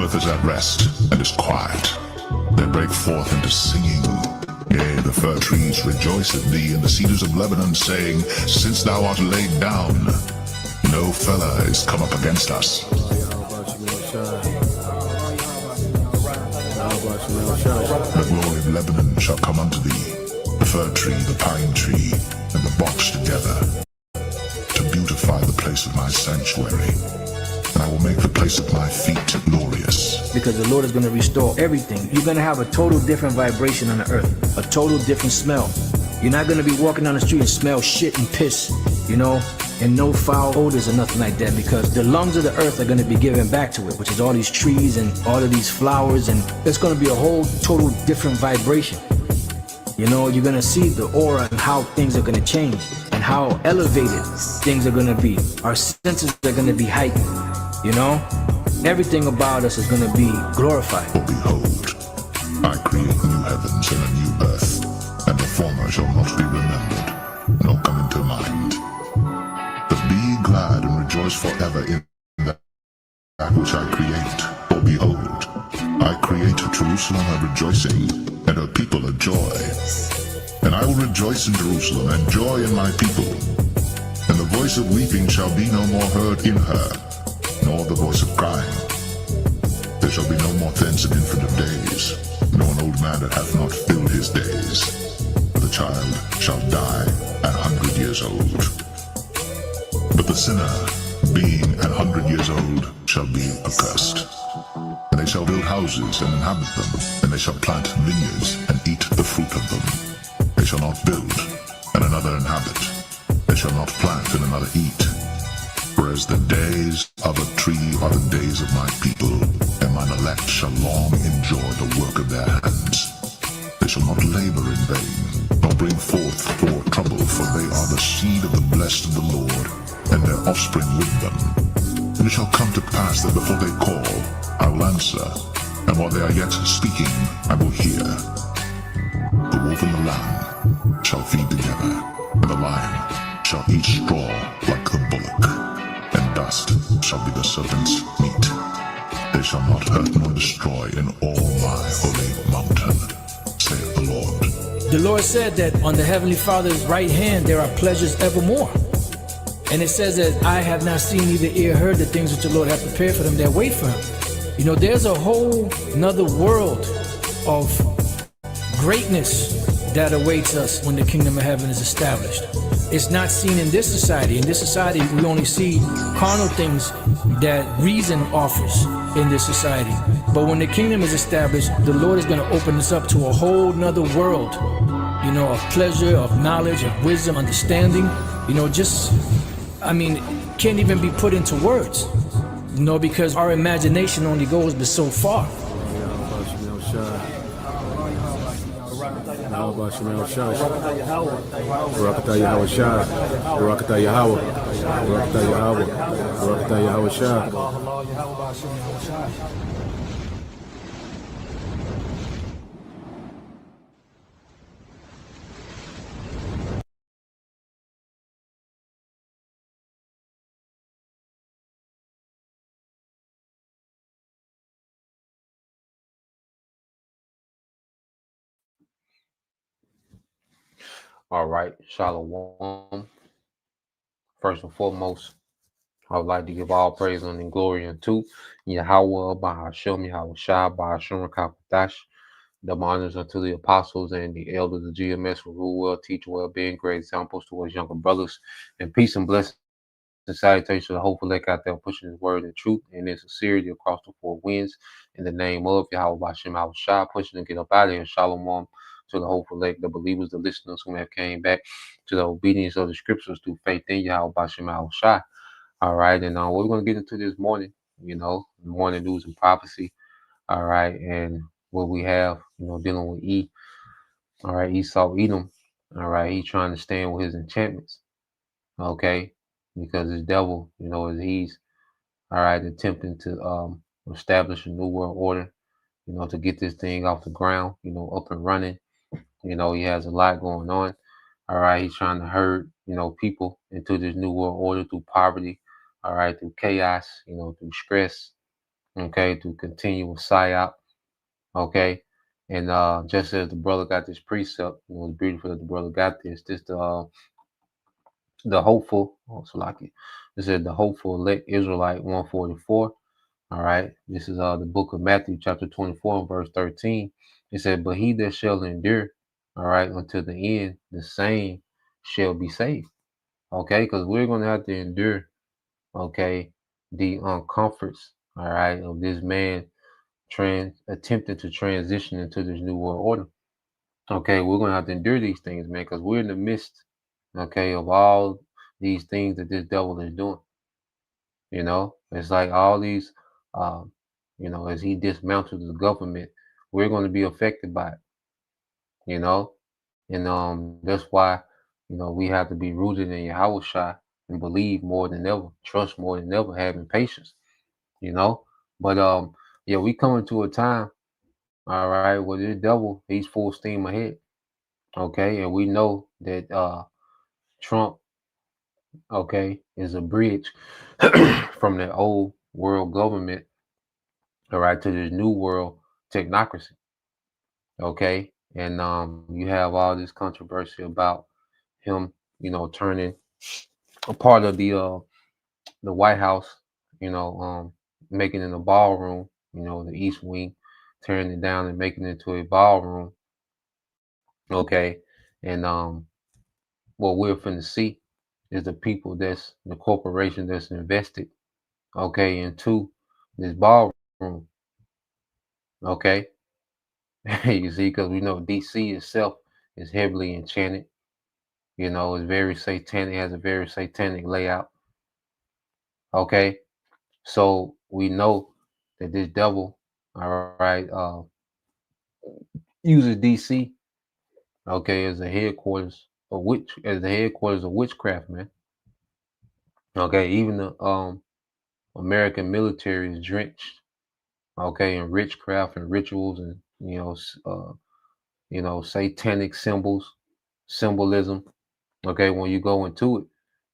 earth is at rest and is quiet, they break forth into singing. Yea, the fir trees rejoice at thee, and the cedars of Lebanon, saying, Since thou art laid down, no fellow is come up against us. The glory of Lebanon shall come unto thee, the fir tree, the pine tree, and the box together, to beautify the place of my sanctuary. And I will make the place of my feet glorious. Because the Lord is going to restore everything. You're going to have a total different vibration on the earth, a total different smell. You're not going to be walking down the street and smell shit and piss, you know, and no foul odors or nothing like that, because the lungs of the earth are going to be given back to it, which is all these trees and all of these flowers, and it's going to be a whole total different vibration. You know, you're going to see the aura and how things are going to change and how elevated things are going to be. Our senses are going to be heightened, you know? Everything about us is going to be glorified. For behold, I create new heavens and a new earth, and the former shall not be remembered, nor come into mind. But be ye glad and rejoice forever in that which I create. For behold, I create Jerusalem a rejoicing, and her people a joy. And I will rejoice in Jerusalem, and joy in my people. And the voice of weeping shall be no more heard in her, nor the voice of crying. There shall be no more thence an infant of days, nor an old man that hath not filled his days. For the child shall die 100 years old. But the sinner, being 100 years old, shall be accursed. And they shall build houses and inhabit them, and they shall plant vineyards and eat the fruit of them. They shall not build, and another inhabit. They shall not plant, and another eat. Whereas the days of a tree are the days of my people, and mine elect shall long enjoy the work of their hands. They shall not labor in vain, nor bring forth for trouble, for they are the seed of the blessed of the Lord, and their offspring with them. And it shall come to pass that before they call, I will answer, and while they are yet speaking, I will hear. The wolf and the lamb shall feed together, and the lion shall eat straw like the bullock, and dust shall be the serpent's meat. They shall not hurt nor destroy in all my holy mountain, saith the Lord. The Lord said that on the Heavenly Father's right hand there are pleasures evermore. And it says that I have not seen, neither ear heard the things which the Lord hath prepared for them that wait for him. You know, there's a whole nother world of greatness that awaits us when the kingdom of heaven is established. It's not seen in this society. In this society, we only see carnal things that reason offers in this society. But when the kingdom is established, the Lord is going to open us up to a whole nother world, you know, of pleasure, of knowledge, of wisdom, understanding, you know, just, I mean, can't even be put into words, you know, because our imagination only goes but so far. All right, Shalom. First and foremost, I would like to give all praise and glory unto Yahweh, Bahashem, Yahweh Shai, Bahashem, Kakadash. The honors unto the apostles and the elders of GMS who rule well, teach well, being great examples towards younger brothers. And peace and blessings and salutations to the hopeful elect out there pushing his word and truth and in sincerity across the four winds. In the name of Yahweh Bahashem, Yahweh Shai, pushing to get up out of here. Shalom to the hopeful elect, the believers, the listeners who have came back to the obedience of the scriptures through faith in Yahweh Bahashem, Yahweh Shai. All right, and we're going to get into this morning, you know, morning news and prophecy. All right, and what we have, you know, dealing with E. All right, Esau Edom. All right, he's trying to stand with his enchantments. Okay, because his devil, you know, he's all right attempting to establish a new world order, you know, to get this thing off the ground, you know, up and running. You know, he has a lot going on. All right, he's trying to herd, you know, people into this new world order through poverty. All right, through chaos, you know, through stress. okay, through continual psyop, okay. And just as the brother got this precept, it was beautiful that the brother got this. This the hopeful, oh, Salaki. This is the hopeful elect Israelite 144. All right. This is the book of Matthew, chapter 24, and verse 13. It said, but he that shall endure, all right, until the end, the same shall be saved. Okay, because we're gonna have to endure, okay, the uncomforts, all right, of this man attempting to transition into this new world order. Okay, we're gonna have to endure these things, man, because we're in the midst, okay, of all these things that this devil is doing. It's like all these, um, as he dismantles the government, we're going to be affected by it. You know, and that's why, we have to be rooted in Yahweh and believe more than ever, trust more than ever, having patience. You know, but yeah, we coming to a time, all right, where this devil he's full steam ahead. Okay, and we know that Trump, okay, is a bridge from the old world government, all right, to this new world technocracy. Okay, and you have all this controversy about him, turning a part of the White House, making it a ballroom, the East Wing, tearing it down and making it into a ballroom. Okay, and what we're finna see is the people that's the corporation that's invested, okay, into this ballroom. Okay, you see, because we know DC itself is heavily enchanted. It's very satanic, has a very satanic layout. Okay, so we know that this devil, all right, uses DC, okay, as the headquarters of witchcraft, man. Okay, even the American military is drenched, okay, in witchcraft and rituals and satanic symbolism. Okay, when you go into it.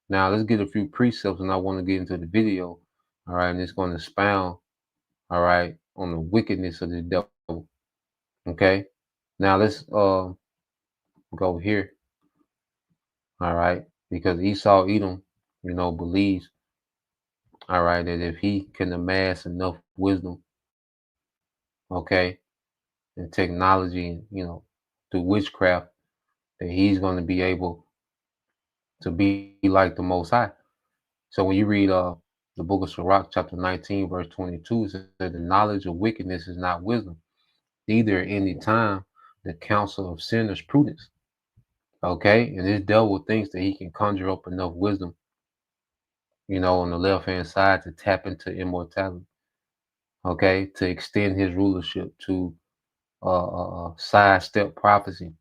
Now let's get a few precepts, and I want to get into the video. All right, and it's going to expound, all right, on the wickedness of the devil. Okay, now let's go here. All right, because Esau Edom, believes, all right, that if he can amass enough wisdom, okay, and technology, and through witchcraft, that he's going to be able to be like the Most High. So when you read the book of Sirach, chapter 19, verse 22, it says the knowledge of wickedness is not wisdom, neither at any time the counsel of sinners prudence. Okay, and this devil thinks that he can conjure up enough wisdom, on the left hand side to tap into immortality. Okay, to extend his rulership, to sidestep prophecy.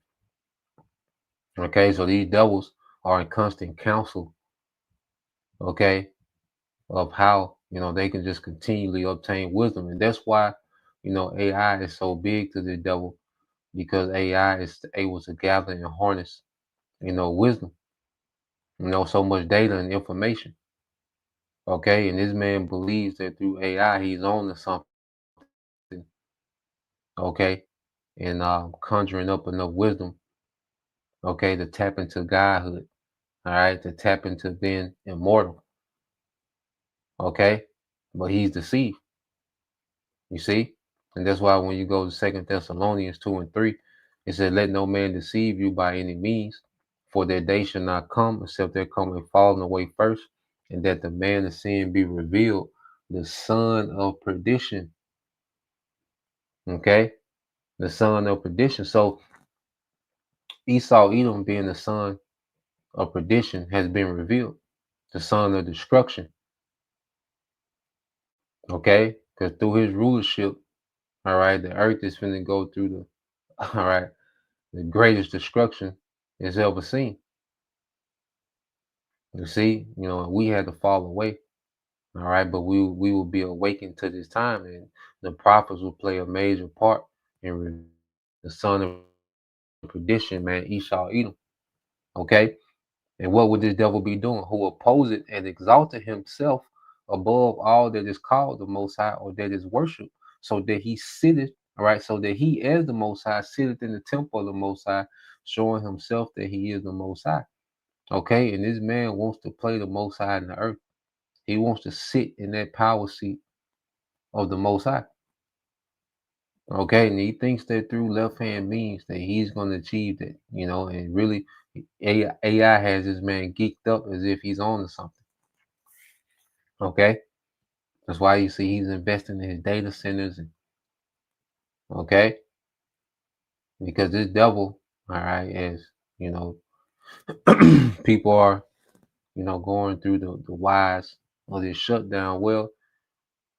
Okay, so these devils are in constant counsel. Okay, of how they can just continually obtain wisdom, and that's why AI is so big to the devil, because AI is able to gather and harness wisdom, so much data and information. Okay, and this man believes that through AI he's on to something. Okay, and conjuring up enough wisdom. Okay, to tap into godhood. All right, to tap into being immortal. Okay, but he's deceived. You see, and that's why when you go to Second Thessalonians 2 and 3, it said, "Let no man deceive you by any means, for that day shall not come except there come a falling away first, and that the man of sin be revealed, the son of perdition." Okay, the son of perdition. So Esau Edom, being the son of perdition, has been revealed, the son of destruction. Okay, because through his rulership, all right, the earth is finna go through the all right, the greatest destruction is ever seen. You see, we had to fall away. All right, but we will be awakened to this time, and the prophets will play a major part in the son of perdition, man, Esau Edom. Okay, and what would this devil be doing? Who opposed it and exalted himself above all that is called the Most High or that is worshipped, so that he sitteth, all right, so that he as the Most High sitteth in the temple of the Most High, showing himself that he is the Most High. Okay, and this man wants to play the Most High in the earth. He wants to sit in that power seat of the Most High. Okay, and he thinks that through left hand means that he's going to achieve that, and really AI has this man geeked up as if he's on to something. Okay, that's why you see he's investing in his data centers, and okay, because this devil, all right, as you know, people are, going through the whys of this shutdown. Well,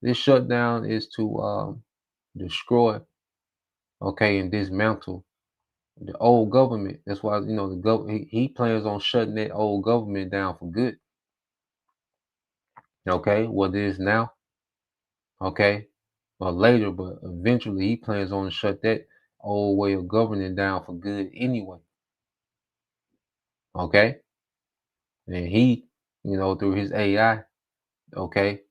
this shutdown is to destroy, okay, and dismantle the old government. That's why he plans on shutting that old government down for good. Okay, whether it's now, okay, or later, but eventually he plans on to shut that old way of governing down for good anyway. Okay, and he, through his AI, okay,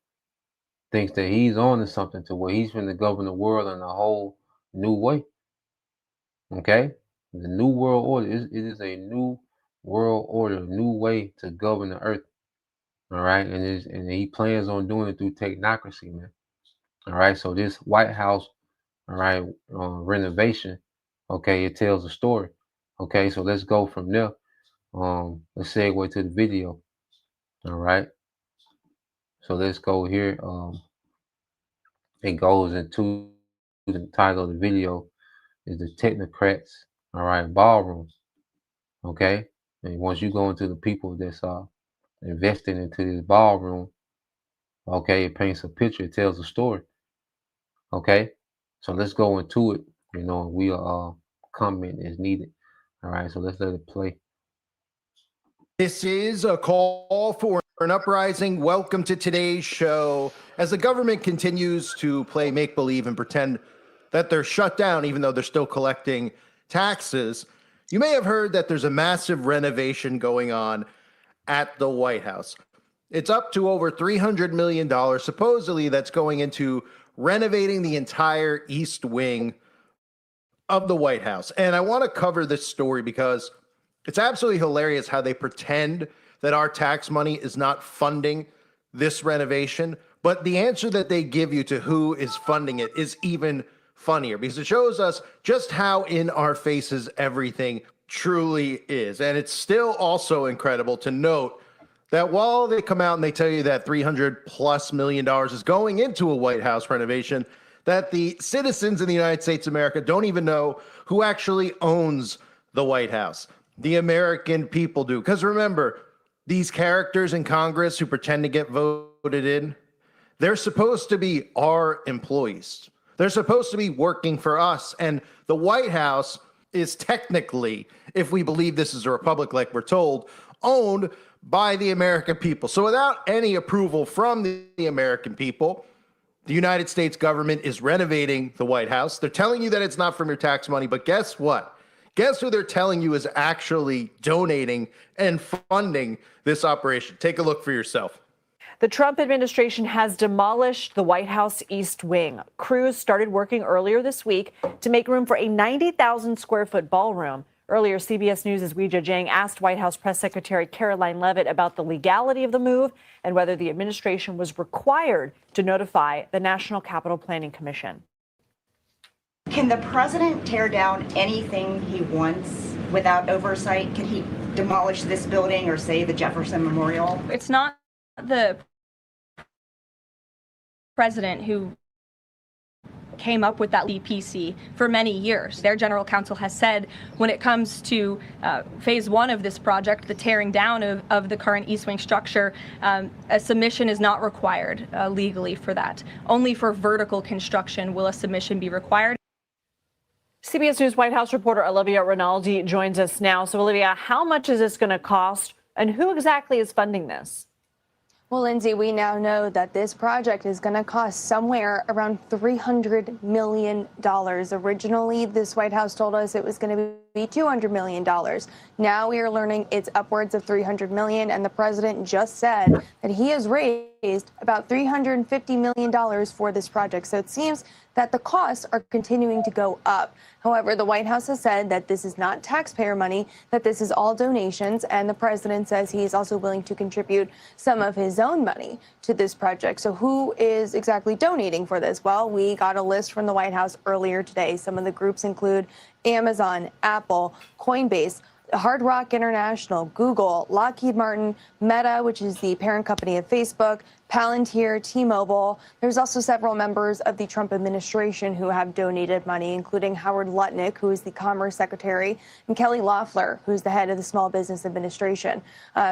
thinks that he's on to something to where he's going to govern the world in a whole new way. Okay, the new world order it is a new world order, a new way to govern the earth. All right, and he plans on doing it through technocracy, man. All right, so this White House, all right, renovation, okay, it tells a story. Okay, so let's go from there. Let's segue to the video. All right, so let's go here. It goes into the title of the video is the Technocrats, all right, ballroom. Okay, and once you go into the people that's investing into this ballroom, okay, it paints a picture, it tells a story. Okay, so let's go into it. We are comment is needed. All right, so let's let it play. This is a call for an uprising. Welcome to today's show. As the government continues to play make-believe and pretend that they're shut down, even though they're still collecting taxes, you may have heard that there's a massive renovation going on at the White House. It's up to over $300 million, supposedly, that's going into renovating the entire East Wing of the White House. And I want to cover this story because it's absolutely hilarious how they pretend that our tax money is not funding this renovation. But the answer that they give you to who is funding it is even funnier because it shows us just how in our faces everything truly is. And it's still also incredible to note that while they come out and they tell you that $300+ million is going into a White House renovation, that the citizens in the United States of America don't even know who actually owns the White House. The American people do. Because remember, these characters in Congress who pretend to get voted in, they're supposed to be our employees. They're supposed to be working for us. And the White House is technically, if we believe this is a republic like we're told, owned by the American people. So without any approval from the American people, the United States government is renovating the White House. They're telling you that it's not from your tax money, but guess what? Guess who they're telling you is actually donating and funding this operation? Take a look for yourself. The Trump administration has demolished the White House East Wing. Crews started working earlier this week to make room for a 90,000 square foot ballroom. Earlier, CBS News' Weijia Jiang asked White House Press Secretary Caroline Leavitt about the legality of the move and whether the administration was required to notify the National Capital Planning Commission. Can the president tear down anything he wants without oversight? Can he demolish this building or say the Jefferson Memorial? It's not the president who came up with that EPC for many years. Their general counsel has said when it comes to phase one of this project, the tearing down of the current East Wing structure, a submission is not required legally for that. Only for vertical construction will a submission be required. CBS News White House reporter Olivia Rinaldi joins us now. So, Olivia, how much is this going to cost and who exactly is funding this? Well, Lindsay, we now know that this project is going to cost somewhere around $300 million. Originally, this White House told us it was going to be $200 million. Now we are learning it's upwards of $300 million, and the president just said that he has raised about $350 million for this project. So it seems that the costs are continuing to go up. However, the White House has said that this is not taxpayer money, that this is all donations, and the president says he is also willing to contribute some of his own money to this project. So who is exactly donating for this? Well, we got a list from the White House earlier today. Some of the groups include Amazon, Apple, Coinbase, Hard Rock International, Google, Lockheed Martin, Meta, which is the parent company of Facebook, Palantir, T-Mobile. There's also several members of the Trump administration who have donated money, including Howard Lutnick, who is the Commerce Secretary, and Kelly Loeffler, who's the head of the Small Business Administration.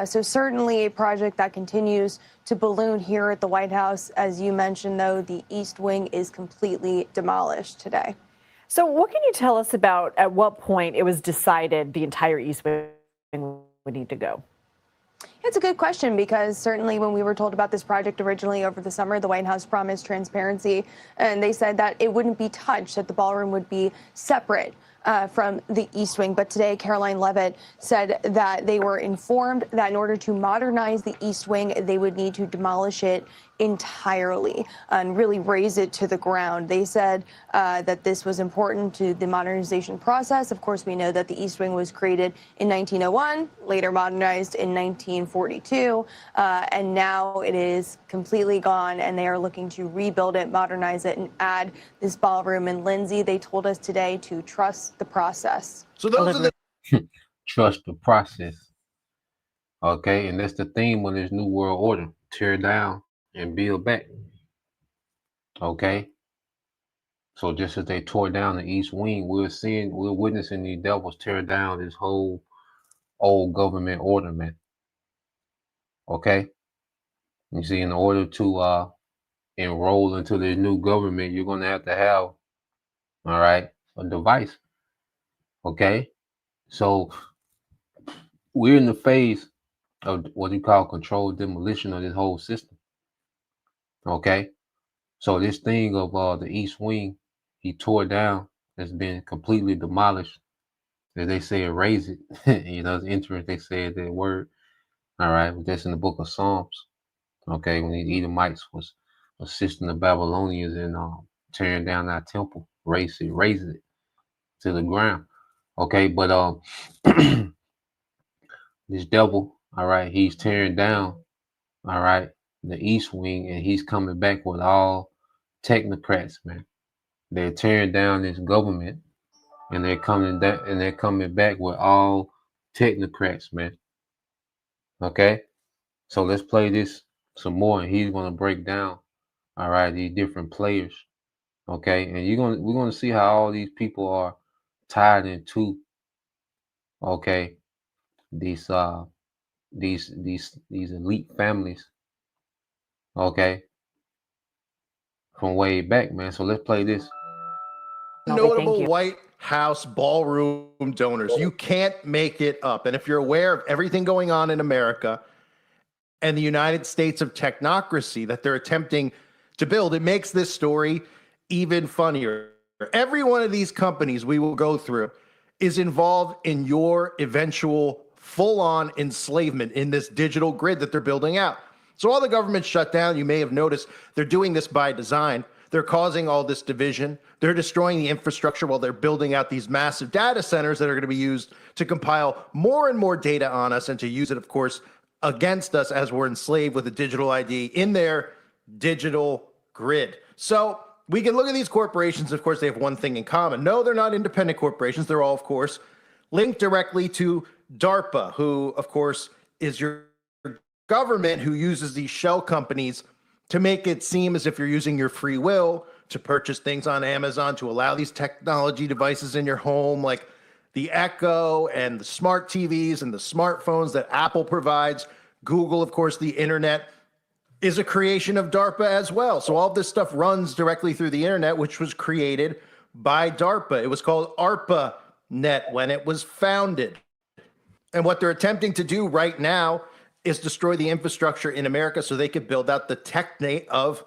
So certainly a project that continues to balloon here at the White House. As you mentioned, though, the East Wing is completely demolished today. So what can you tell us about at what point it was decided the entire East Wing would need to go? It's a good question, because certainly when we were told about this project originally over the summer, the White House promised transparency, and they said that it wouldn't be touched, that the ballroom would be separate from the East Wing. But today, Caroline Leavitt said that they were informed that in order to modernize the East Wing, they would need to demolish it entirely and really raise it to the ground. They said that this was important to the modernization process. Of course, we know that the East Wing was created in 1901, later modernized in 1942, and now it is completely gone, and they are looking to rebuild it, modernize it, and add this ballroom. And Lindsay, they told us today to trust the process. So those are the Trust the process. Okay, and that's the theme of this new world order: tear down and build back. Okay, so just as they tore down the East Wing, we're witnessing these devils tear down this whole old government order, man. Okay, you see, in order to enroll into this new government, you're going to have, all right, a device. Okay, so we're in the phase of what you call controlled demolition of this whole system. Okay, so this thing of the East Wing, he tore down, has been completely demolished. As they say, erase it. You know, it's interesting they said that word. All right, but that's in the book of Psalms. Okay, when the Edomites was assisting the Babylonians in tearing down that temple, raise it to the ground. Okay, but this devil, all right, he's tearing down, all right, the East Wing, and he's coming back with all technocrats, man. They're tearing down this government, and they're coming back with all technocrats, man. Okay, so let's play this some more, and he's gonna break down, all right, these different players. Okay, and we're gonna see how all these people are tied into, okay, these elite families, okay, from way back, man. So let's play this. notable White House ballroom donors. You can't make it up. And if you're aware of everything going on in America and the United States of technocracy that they're attempting to build, it makes this story even funnier. Every one of these companies we will go through is involved in your eventual full-on enslavement in this digital grid that they're building out. So all the governments shut down. You may have noticed they're doing this by design. They're causing all this division. They're destroying the infrastructure while they're building out these massive data centers that are going to be used to compile more and more data on us and to use it, of course, against us as we're enslaved with a digital ID in their digital grid. So we can look at these corporations. Of course, they have one thing in common. No, they're not independent corporations. They're all, of course, linked directly to DARPA, who, of course, is your government who uses these shell companies to make it seem as if you're using your free will to purchase things on Amazon, to allow these technology devices in your home, like the Echo and the smart TVs and the smartphones that Apple provides. Google, of course, the internet is a creation of DARPA as well. So all this stuff runs directly through the internet, which was created by DARPA. It was called ARPANET when it was founded. And what they're attempting to do right now is destroy the infrastructure in America so they could build out the technate of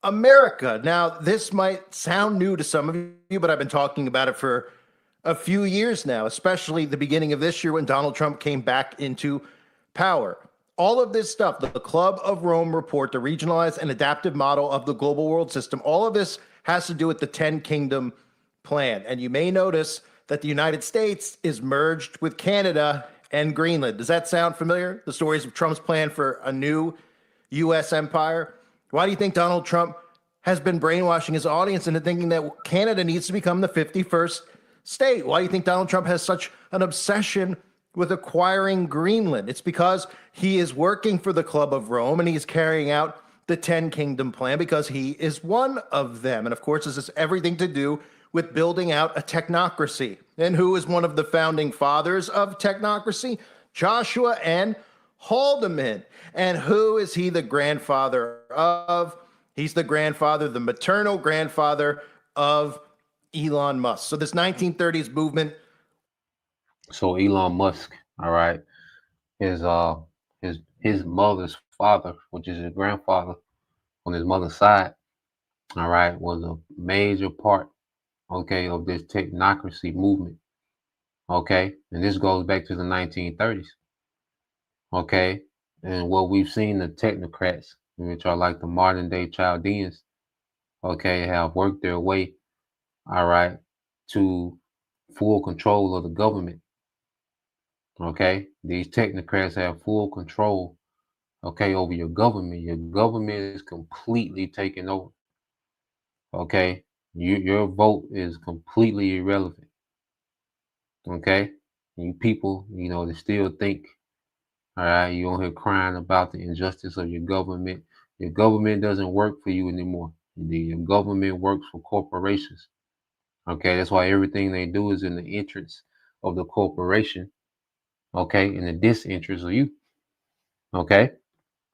America. Now, this might sound new to some of you, but I've been talking about it for a few years now, especially the beginning of this year when Donald Trump came back into power. All of this stuff, the Club of Rome report, the regionalized and adaptive model of the global world system, all of this has to do with the 10 Kingdom plan. And you may notice that the United States is merged with Canada and Greenland. Does that sound familiar? The stories of Trump's plan for a new U.S. empire? Why do you think Donald Trump has been brainwashing his audience into thinking that Canada needs to become the 51st state? Why do you think Donald Trump has such an obsession with acquiring Greenland? It's because he is working for the Club of Rome and he's carrying out the 10 Kingdom plan because he is one of them. And of course, this has everything to do with building out a technocracy. And who is one of the founding fathers of technocracy? Joshua and Haldeman. And who is he the grandfather of? He's the grandfather, the maternal grandfather of Elon Musk. So this 1930s movement. So Elon Musk, all right, his mother's father, which is his grandfather on his mother's side, all right, was a major part, okay, of this technocracy movement. Okay, and this goes back to the 1930s. Okay, and what we've seen, the technocrats, which are like the modern day Chaldeans, okay, have worked their way, all right, to full control of the government. Okay, these technocrats have full control, okay, over your government. Your government is completely taken over. Okay, your vote is completely irrelevant. Okay, you people, they still think, all right, you don't hear crying about the injustice of your government. Your government doesn't work for you anymore. Your government works for corporations. Okay, that's why everything they do is in the interest of the corporation. Okay, in the disinterest of you. Okay,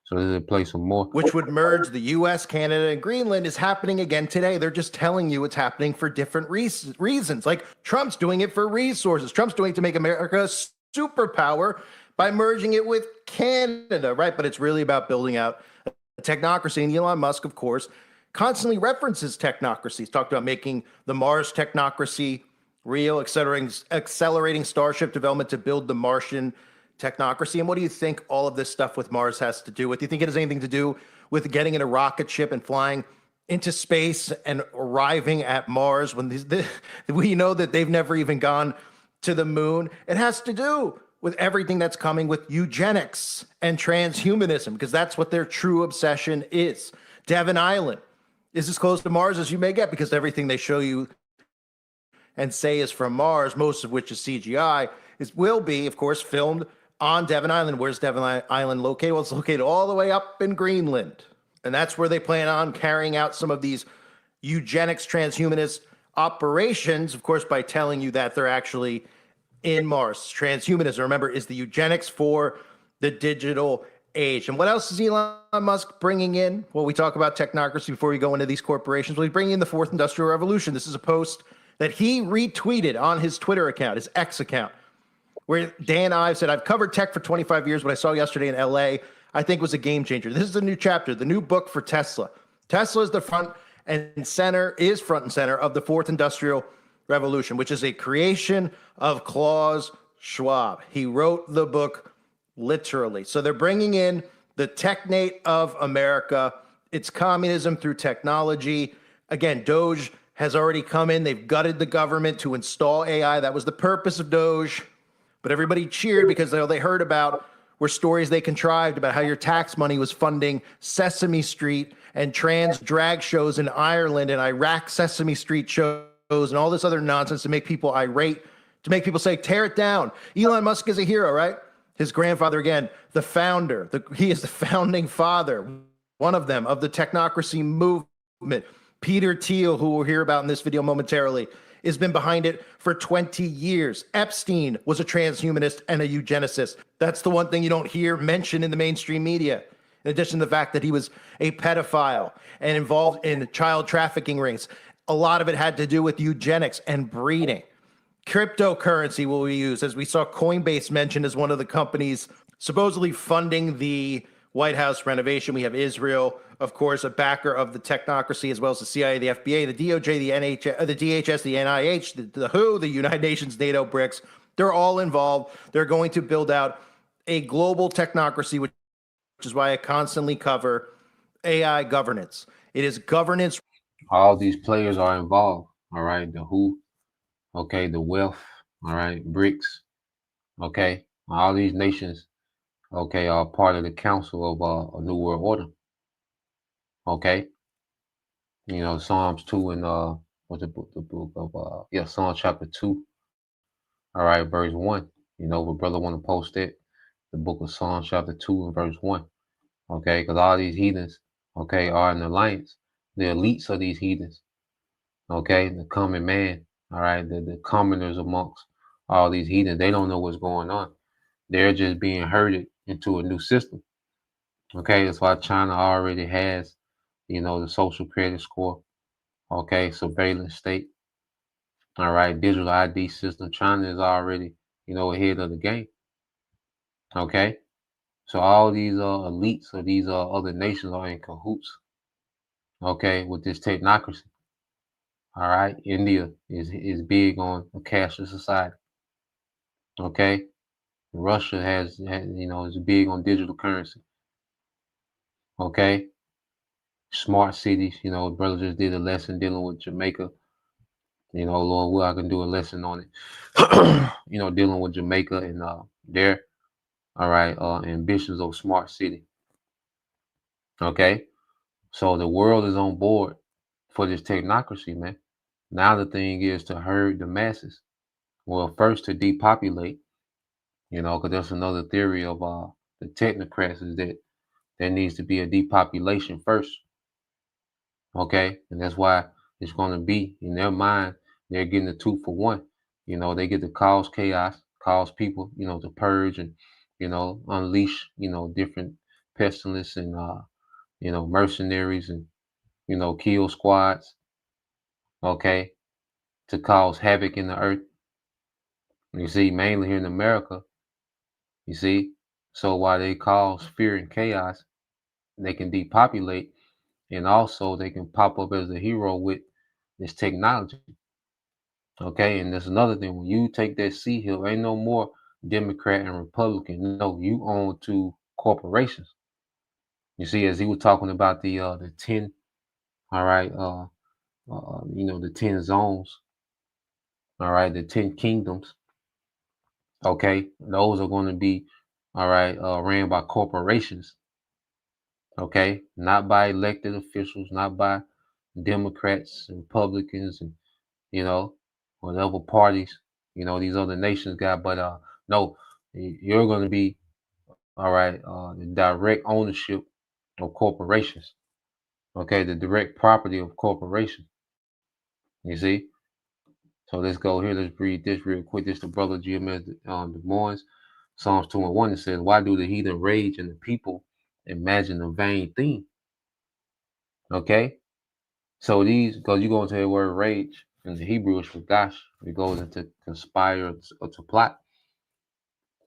so this is a place of more. Which would merge the U.S., Canada, and Greenland is happening again today. They're just telling you it's happening for different reasons. Like Trump's doing it for resources. Trump's doing it to make America a superpower by merging it with Canada, right? But it's really about building out a technocracy. And Elon Musk, of course, constantly references technocracy. He's talked about making the Mars technocracy real, accelerating Starship development to build the Martian technocracy. And what do you think all of this stuff with Mars has to do with? Do you think it has anything to do with getting in a rocket ship and flying into space and arriving at Mars when we know that they've never even gone to the moon? It has to do with everything that's coming with eugenics and transhumanism, because that's what their true obsession is. Devon Island is as close to Mars as you may get because everything they show you and say is from Mars, most of which is CGI, will be, of course, filmed on Devon Island. Where's Devon Island located? Well, it's located all the way up in Greenland. And that's where they plan on carrying out some of these eugenics, transhumanist operations, of course, by telling you that they're actually in Mars. Transhumanism, remember, is the eugenics for the digital age. And what else is Elon Musk bringing in? Well, we talk about technocracy before we go into these corporations. Well, he's bringing in the fourth industrial revolution. This is a post that he retweeted on his Twitter account, his X account, where Dan Ives said, I've covered tech for 25 years. What I saw yesterday in LA, I think was a game changer. This is a new chapter, the new book for Tesla. Tesla is front and center of the fourth industrial revolution, which is a creation of Klaus Schwab. He wrote the book literally. So they're bringing in the technate of America. It's communism through technology. Again, Doge has already come in. They've gutted the government to install AI. That was the purpose of Doge. But everybody cheered because they heard about were stories they contrived about how your tax money was funding Sesame Street and trans drag shows in Ireland and Iraq Sesame Street shows and all this other nonsense to make people irate, to make people say, tear it down. Elon Musk is a hero, right? His grandfather, again, the founder. He is the founding father, one of them, of the technocracy movement. Peter Thiel, who we'll hear about in this video momentarily, has been behind it for 20 years. Epstein was a transhumanist and a eugenicist. That's the one thing you don't hear mentioned in the mainstream media. In addition to the fact that he was a pedophile and involved in child trafficking rings, a lot of it had to do with eugenics and breeding. Cryptocurrency will be used, as we saw Coinbase mentioned as one of the companies supposedly funding the White House renovation. We have Israel, of course, a backer of the technocracy, as well as the CIA, the FBA, the DOJ, the the DHS, the NIH, the WHO, the United Nations, NATO, BRICS. They're all involved. They're going to build out a global technocracy, which is why I constantly cover AI governance. It is governance. All these players are involved. All right, the WHO, okay, the wealth, all right, BRICS, okay, all these nations, okay, are part of the Council of a New World Order. Okay, Psalms 2 and what's the book of Psalm chapter 2, all right, verse 1. If a brother want to post it, the book of Psalms chapter 2 and verse 1. Okay, because all these heathens, okay, are in alliance. The elites of these heathens, okay, the common man, all right, the commoners amongst all these heathens, they don't know what's going on. They're just being herded into a new system. Okay, that's why China already has, the social credit score, okay, surveillance state, all right, digital ID system. China is already, ahead of the game. Okay, so all these elites or these other nations are in cahoots, okay, with this technocracy. All right, India is big on a cashless society. Okay, Russia has is big on digital currency. Okay, smart cities. Brother just did a lesson dealing with Jamaica. Lord will, I can do a lesson on it. Dealing with Jamaica and their ambitions of smart city. Okay, so the world is on board for this technocracy, man. Now the thing is to herd the masses. Well, first to depopulate, because that's another theory of the technocrats is that there needs to be a depopulation first. Okay, and that's why it's going to be in their mind. They're getting a 2-for-1. They get to cause chaos, cause people, to purge and, unleash, different pestilence and, mercenaries and, kill squads. Okay, to cause havoc in the earth. You see, mainly here in America. You see, so while they cause fear and chaos, they can depopulate, and also they can pop up as a hero with this technology. Okay, and there's another thing. When you take that seat hill, ain't no more Democrat and Republican. No, you own to corporations. You see, as he was talking about the 10, all right, the 10 zones, all right, the 10 kingdoms. Okay, those are going to be, all right, ran by corporations. Okay, not by elected officials, not by Democrats, Republicans, and whatever parties these other nations got. But no, you're going to be all right. The direct ownership of corporations. Okay, the direct property of corporations. You see. So let's go here. Let's read this real quick. This is the brother GMS Des Moines, Psalms 2 and 1. It says, "Why do the heathen rage and the people imagine a vain thing?" Okay. So these, because you go into the word rage in the Hebrew is gash. It goes into conspire or to plot.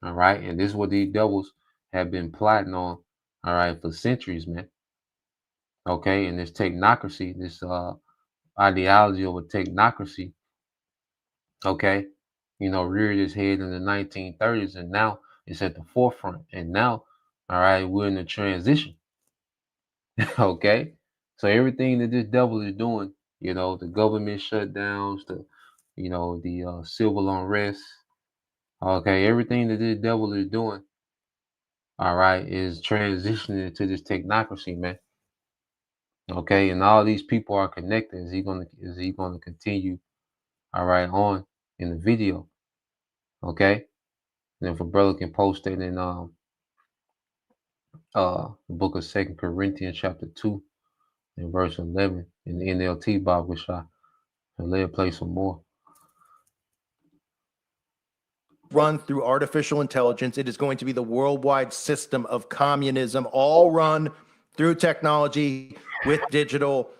All right. And this is what these devils have been plotting on, all right, for centuries, man. Okay. And this technocracy, this ideology of a technocracy, okay, reared its head in the 1930s, and now it's at the forefront. And now, all right, we're in the transition. Okay. So everything that this devil is doing, the government shutdowns, the civil unrest, okay, everything that this devil is doing, all right, is transitioning to this technocracy, man. Okay, and all these people are connected. Is he gonna continue, all right, on in the video? Okay, and if a brother can post it in the book of 2 Corinthians chapter 2 and verse 11 in the NLT Bible, which I lay play some more. Run through artificial intelligence. It is going to be the worldwide system of communism, all run through technology with digital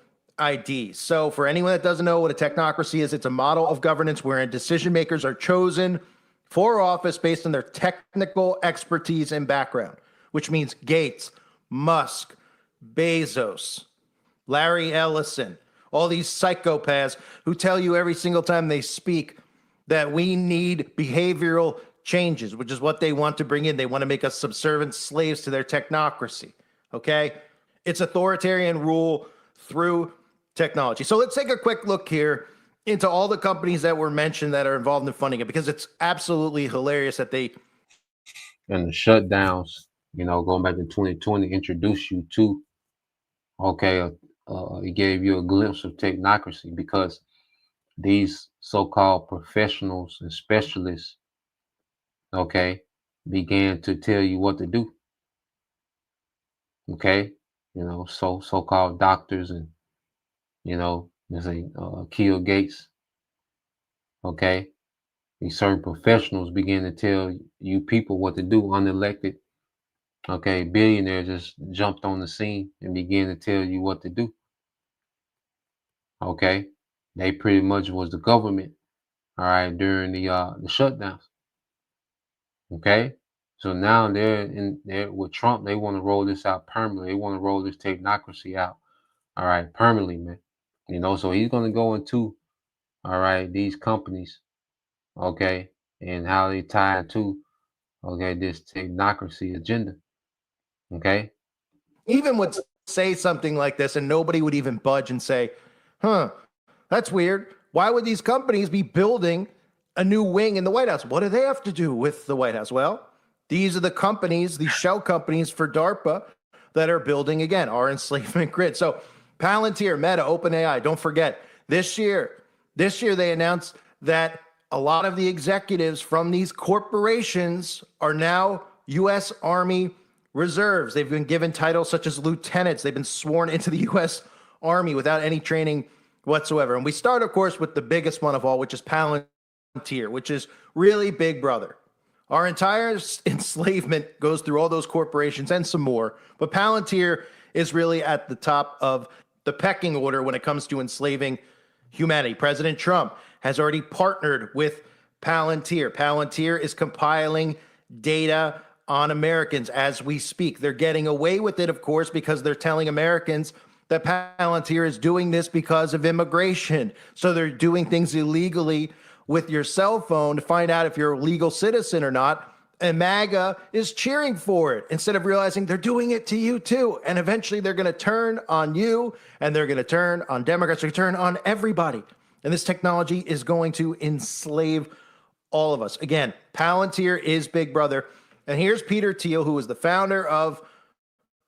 IDs. So for anyone that doesn't know what a technocracy is, it's a model of governance wherein decision makers are chosen for office based on their technical expertise and background, which means Gates, Musk, Bezos, Larry Ellison, all these psychopaths who tell you every single time they speak that we need behavioral changes, which is what they want to bring in. They want to make us subservient slaves to their technocracy. Okay? It's authoritarian rule through technology. So let's take a quick look here into all the companies that were mentioned that are involved in funding it, because it's absolutely hilarious that they. And the shutdowns, going back to 2020, introduced you to, okay, it gave you a glimpse of technocracy because these so-called professionals and specialists, okay, began to tell you what to do. Okay, so-called doctors and let's say Kill Gates. Okay, these certain professionals begin to tell you people what to do. Unelected, okay, billionaires just jumped on the scene and began to tell you what to do. Okay, they pretty much was the government. All right, during the shutdowns. Okay, so now they're with Trump. They want to roll this out permanently. They want to roll this technocracy out. All right, permanently, man. So he's going to go into, all right, these companies, okay, and how they tie into, okay, this technocracy agenda. Okay. Even would say something like this and nobody would even budge and say, that's weird. Why would these companies be building a new wing in the White House? What do they have to do with the White House? Well, these are the companies, these shell companies for DARPA that are building, again, our enslavement grid. So Palantir, Meta, OpenAI, don't forget, this year they announced that a lot of the executives from these corporations are now U.S. Army reserves. They've been given titles such as lieutenants. They've been sworn into the U.S. Army without any training whatsoever. And we start, of course, with the biggest one of all, which is Palantir, which is really big brother. Our entire enslavement goes through all those corporations and some more, but Palantir is really at the top of the pecking order when it comes to enslaving humanity. President Trump has already partnered with Palantir. Palantir is compiling data on Americans as we speak. They're getting away with it, of course, because they're telling Americans that Palantir is doing this because of immigration. So they're doing things illegally with your cell phone to find out if you're a legal citizen or not. And MAGA is cheering for it instead of realizing they're doing it to you too. And eventually they're going to turn on you and they're going to turn on Democrats, they're going to turn on everybody. And this technology is going to enslave all of us. Again, Palantir is big brother. And here's Peter Thiel, who is the founder of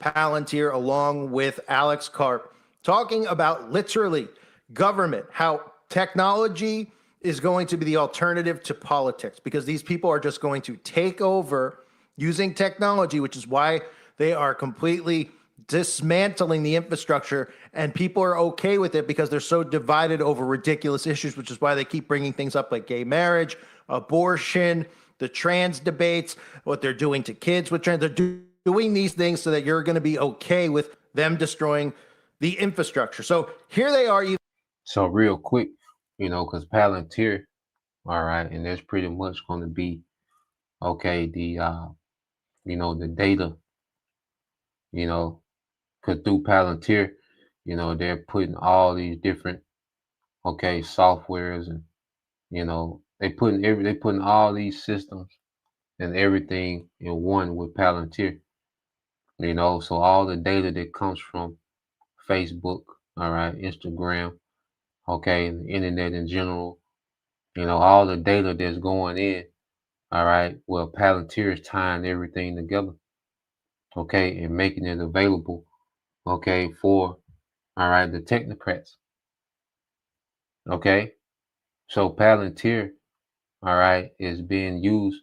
Palantir, along with Alex Karp, talking about literally government, how technology is going to be the alternative to politics, because these people are just going to take over using technology, which is why they are completely dismantling the infrastructure, and people are okay with it because they're so divided over ridiculous issues, which is why they keep bringing things up like gay marriage, abortion, the trans debates, what they're doing to kids with trans. They're doing these things so that you're going to be okay with them destroying the infrastructure. So here they are. So real quick, because Palantir, all right, and there's pretty much going to be, okay, the the data, because through Palantir, they're putting all these different, okay, softwares, and they putting all these systems and everything in one with Palantir. So all the data that comes from Facebook, all right, Instagram, okay, the internet in general, all the data that's going in, all right, well, Palantir is tying everything together, okay, and making it available, okay, for, all right, the technocrats, okay. So Palantir, all right, is being used,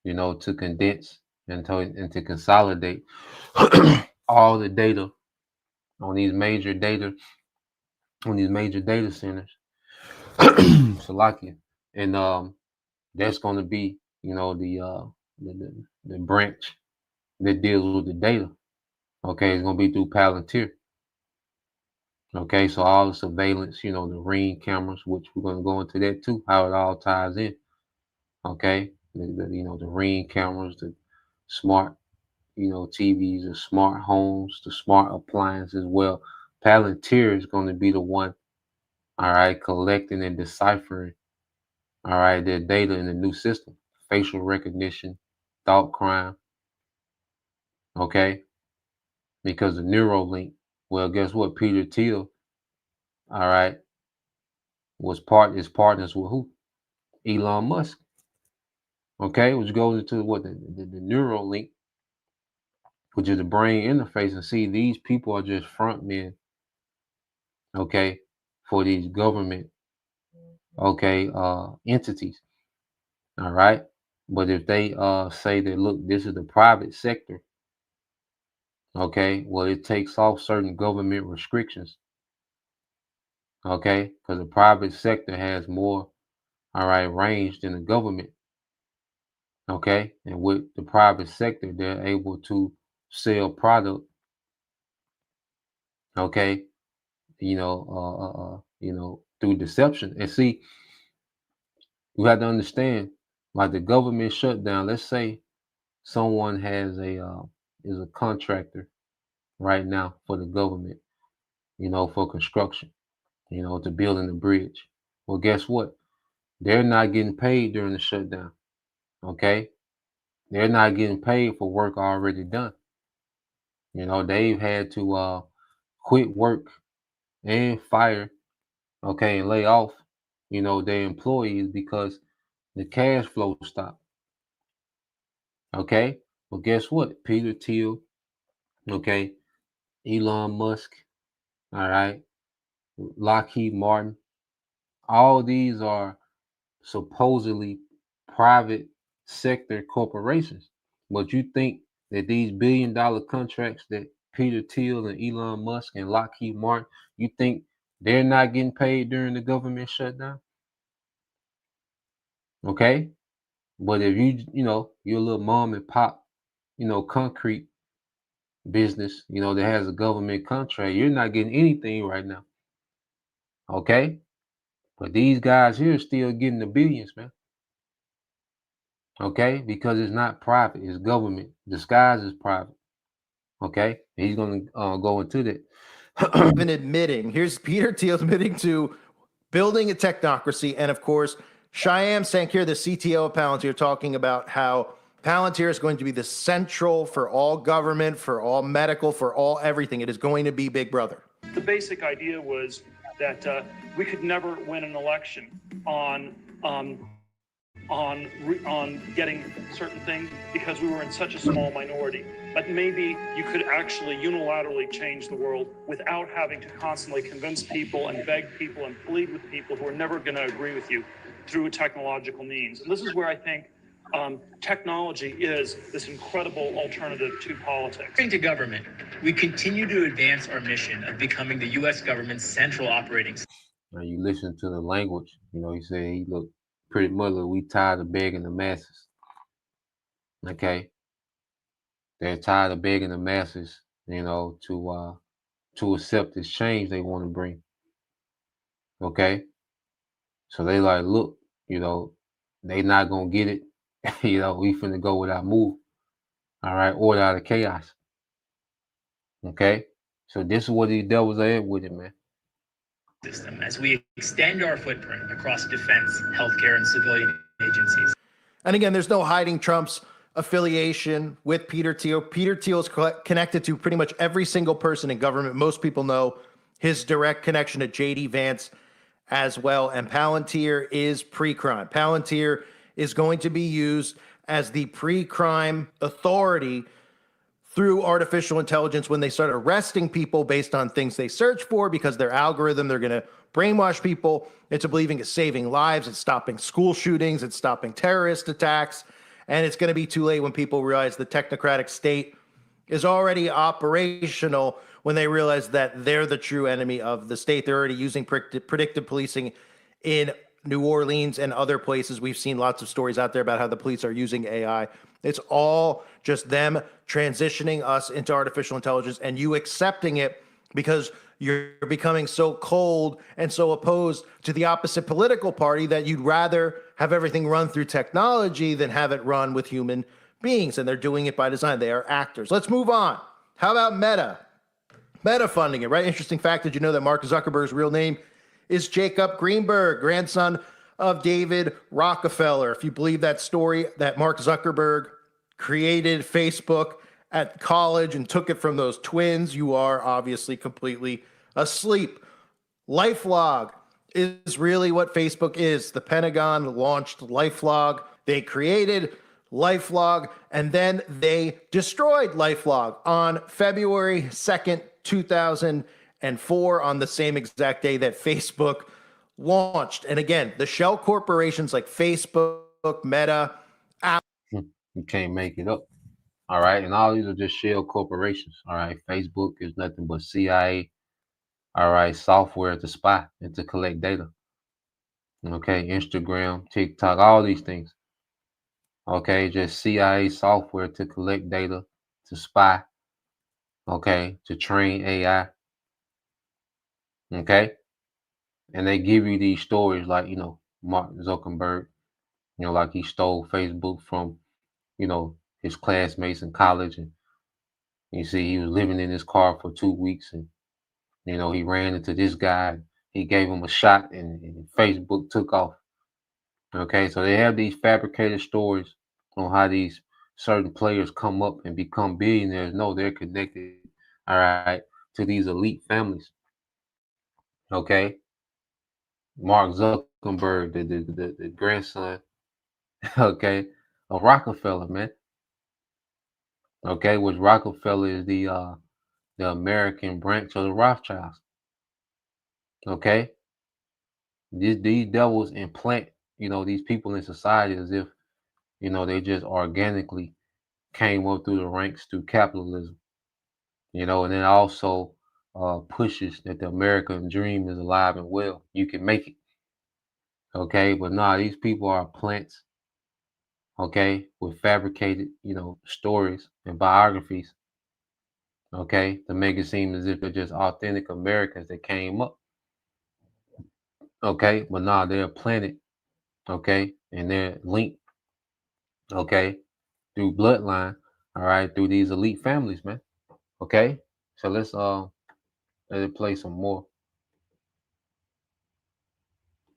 to condense and to consolidate all the data on these major data centers. Salakia. And that's going to be, the branch that deals with the data. Okay, it's going to be through Palantir. Okay, so all the surveillance, the Ring cameras, which we're going to go into that too, how it all ties in. Okay, the Ring cameras, the smart, TVs, the smart homes, the smart appliances. Well, Palantir is going to be the one, all right, collecting and deciphering, all right, their data in the new system, facial recognition, thought crime, okay, because the Neuralink. Well, guess what? Peter Thiel, all right, is partners with who? Elon Musk. Okay, which goes into what the Neuralink, which is the brain interface. And see, these people are just front men, okay, for these government, okay, entities. All right. But if they say that, look, this is the private sector, okay, well, it takes off certain government restrictions, okay, because the private sector has more, all right, range than the government, okay, and with the private sector, they're able to sell product, okay, through deception. And see, you have to understand, like the government shutdown. Let's say someone has is a contractor right now for the government, for construction, to building a bridge. Well, guess what? They're not getting paid during the shutdown. Okay, they're not getting paid for work already done. They've had to quit work and fire, okay, and lay off, their employees because the cash flow stopped. Okay. Well, guess what? Peter Thiel, okay, Elon Musk, all right, Lockheed Martin, all these are supposedly private sector corporations. But you think that these billion-dollar contracts that Peter Thiel and Elon Musk and Lockheed Martin, you think they're not getting paid during the government shutdown? Okay. But if you're a little mom and pop, concrete business, that has a government contract, you're not getting anything right now. Okay. But these guys here are still getting the billions, man. Okay. Because it's not private, it's government. Disguised as private. Okay. And he's going to go into that. Even admitting, here's Peter Thiel admitting to building a technocracy. And of course, Shyam Sankir, the CTO of Palantir, talking about how Palantir is going to be the central for all government, for all medical, for all everything. It is going to be Big Brother. The basic idea was that we could never win an election on getting certain things because we were in such a small minority. But maybe you could actually unilaterally change the world without having to constantly convince people and beg people and plead with people who are never going to agree with you through technological means. And this is where I think technology is this incredible alternative to politics. According to government, we continue to advance our mission of becoming the U.S. government's central operating system. Now you listen to the language, he said he looked pretty much like we tired of begging the masses. Okay. They're tired of begging the masses, to accept this change they want to bring. Okay. So they like, look, they not gonna get it. We finna go with our move. All right, order out of chaos. Okay. So this is what these devils are at with it, man. System as we extend our footprint across defense, healthcare, and civilian agencies. And again, there's no hiding Trump's affiliation with Peter Thiel. Peter Thiel is connected to pretty much every single person in government. Most people know his direct connection to J.D. Vance as well. And Palantir is pre-crime. Palantir is going to be used as the pre-crime authority through artificial intelligence when they start arresting people based on things they search for, because their algorithm, they're going to brainwash people into believing it's saving lives, it's stopping school shootings, it's stopping terrorist attacks. And it's going to be too late when people realize the technocratic state is already operational, when they realize that they're the true enemy of the state. They're already using predictive policing in New Orleans and other places. We've seen lots of stories out there about how the police are using AI. It's all just them transitioning us into artificial intelligence and you accepting it because you're becoming so cold and so opposed to the opposite political party that you'd rather have everything run through technology than have it run with human beings. And they're doing it by design. They are actors. Let's move on. How about Meta? Meta funding it, right? Interesting fact. Did you know that Mark Zuckerberg's real name is Jacob Greenberg, grandson of David Rockefeller? If you believe that story, that Mark Zuckerberg created Facebook at college and took it from those twins, you are obviously completely asleep. LifeLog is really what Facebook is. The Pentagon launched LifeLog. They created LifeLog, and then they destroyed LifeLog on February 2nd, 2004, on the same exact day that Facebook launched. And again, the shell corporations like Facebook, Meta, You can't make it up. All right. And all these are just shell corporations. All right. Facebook is nothing but CIA. All right. Software to spy and to collect data. Okay. Instagram, TikTok, all these things. Okay. Just CIA software to collect data, to spy. Okay. To train AI. Okay. And they give you these stories like, Mark Zuckerberg, like he stole Facebook from, his classmates in college. And you see, he was living in his car for 2 weeks, and he ran into this guy. He gave him a shot, and Facebook took off. Okay, so they have these fabricated stories on how these certain players come up and become billionaires. No, they're connected, all right, to these elite families. Okay, Mark Zuckerberg, the grandson, okay, of Rockefeller, man. Okay, which Rockefeller is the American branch of the Rothschilds. Okay, these devils implant, these people in society as if, they just organically came up through the ranks through capitalism, and then also pushes that the American dream is alive and well. You can make it. Okay, but nah, these people are plants, okay, with fabricated, stories and biographies, okay, to make it seem as if they're just authentic Americans that came up. Okay, but nah, they're a planet, okay, and they're linked, okay, through bloodline, all right, through these elite families, man. Okay, so let's let it play some more.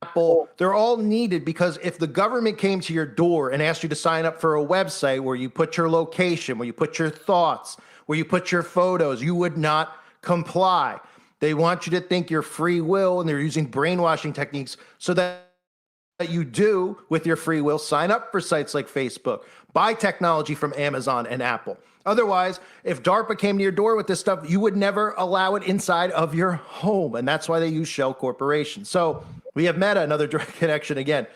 Apple, they're all needed because if the government came to your door and asked you to sign up for a website where you put your location, where you put your thoughts, where you put your photos, you would not comply. They want you to think you're free will, and they're using brainwashing techniques so that you do, with your free will, sign up for sites like Facebook, buy technology from Amazon and Apple. Otherwise, if DARPA came to your door with this stuff, you would never allow it inside of your home. And that's why they use shell corporations. So we have Meta, another direct connection again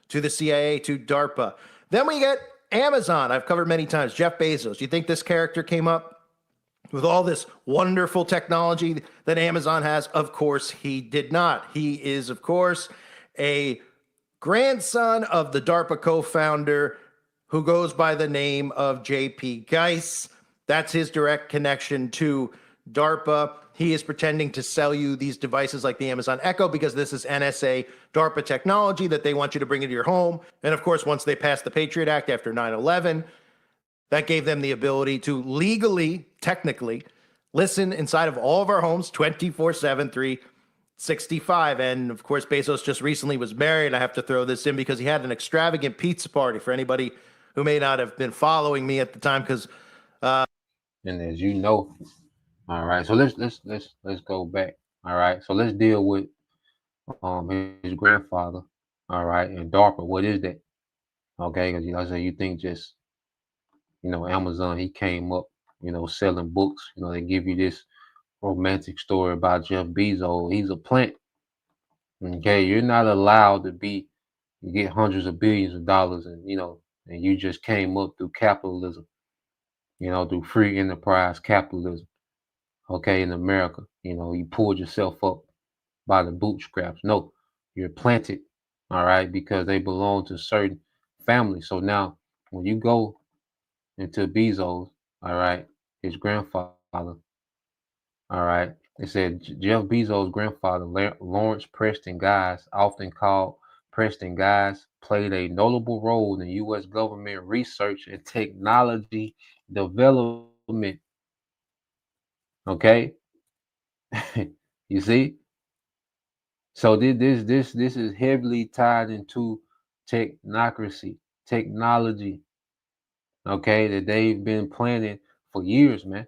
to the CIA, to DARPA. Then we get Amazon. I've covered many times. Jeff Bezos. You think this character came up with all this wonderful technology that Amazon has? Of course, he did not. He is, of course, a grandson of the DARPA co-founder who goes by the name of J.P. Geis. That's his direct connection to DARPA. He is pretending to sell you these devices like the Amazon Echo because this is NSA DARPA technology that they want you to bring into your home. And of course, once they passed the Patriot Act after 9/11, that gave them the ability to legally, technically, listen inside of all of our homes 24/7, 365. And of course, Bezos just recently was married. I have to throw this in because he had an extravagant pizza party for anybody who may not have been following me at the time. Because And as you know, all right. So let's go back. All right. So let's deal with his grandfather. All right, and DARPA. What is that? Okay, because I say you think just Amazon. He came up, selling books. They give you this romantic story about Jeff Bezos. He's a plant. Okay, you're not allowed to get hundreds of billions of dollars, and you just came up through capitalism. Through free enterprise capitalism. Okay, in America, you pulled yourself up by the bootstraps. No, you're planted. All right, because they belong to certain families. So now, when you go into Bezos, all right, his grandfather, all right, It said Jeff Bezos' grandfather, Lawrence Preston Guys, often called Preston Guys, played a notable role in U.S. government research and technology development. Okay, you see, so this is heavily tied into technocracy, technology. Okay, that they've been planning for years, man.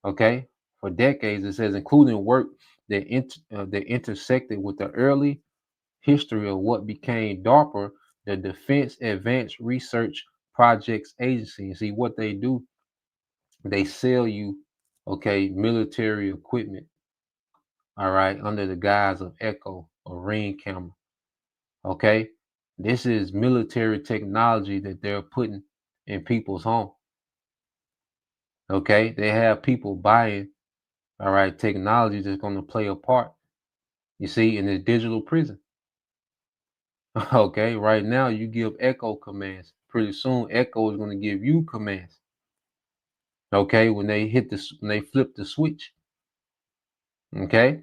Okay, for decades. It says, including work that intersected with the early history of what became DARPA, the Defense Advanced Research Projects Agency. And see what they do, they sell you, okay, military equipment, all right, under the guise of Echo or Ring camera. Okay, this is military technology that they're putting in people's home. Okay, they have people buying, all right, technology that's going to play a part, you see, in the digital prison. Okay, right now you give Echo commands. Pretty soon, Echo is going to give you commands. Okay, when they flip the switch. Okay,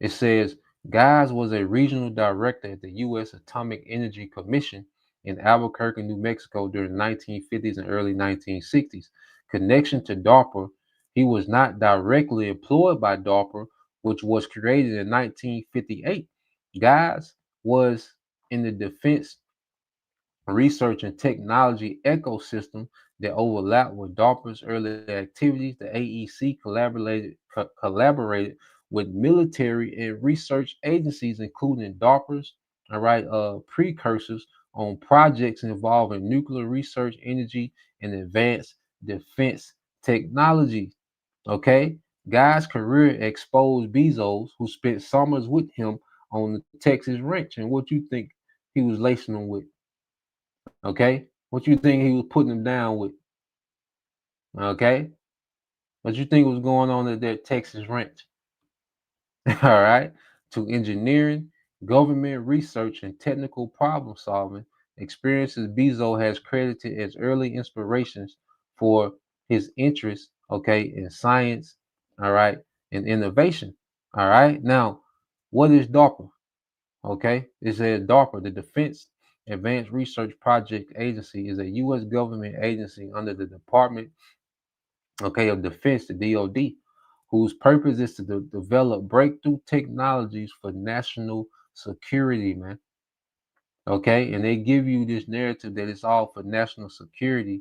it says Guys was a regional director at the U.S. Atomic Energy Commission in Albuquerque, New Mexico during the 1950s and early 1960s. Connection to DARPA, he was not directly employed by DARPA, which was created in 1958. Guys was in the defense research and technology ecosystem that overlapped with DARPA's early activities. The AEC collaborated with military and research agencies, including DARPA's, all right, precursors on projects involving nuclear research, energy, and advanced defense technology. Okay, Guy's career exposed Bezos, who spent summers with him on the Texas ranch. And what you think he was lacing them with? Okay, what you think he was putting them down with? Okay, what you think was going on at that Texas ranch? All right, to engineering, government research, and technical problem solving experiences Bezos has credited as early inspirations for his interest, okay, in science, all right, and innovation. All right, now what is DARPA? Okay, it says DARPA, the Defense Advanced Research Project Agency, is a U.S. government agency under the Department, okay, of Defense, the DoD, whose purpose is to develop breakthrough technologies for national security, man. Okay, and they give you this narrative that it's all for national security,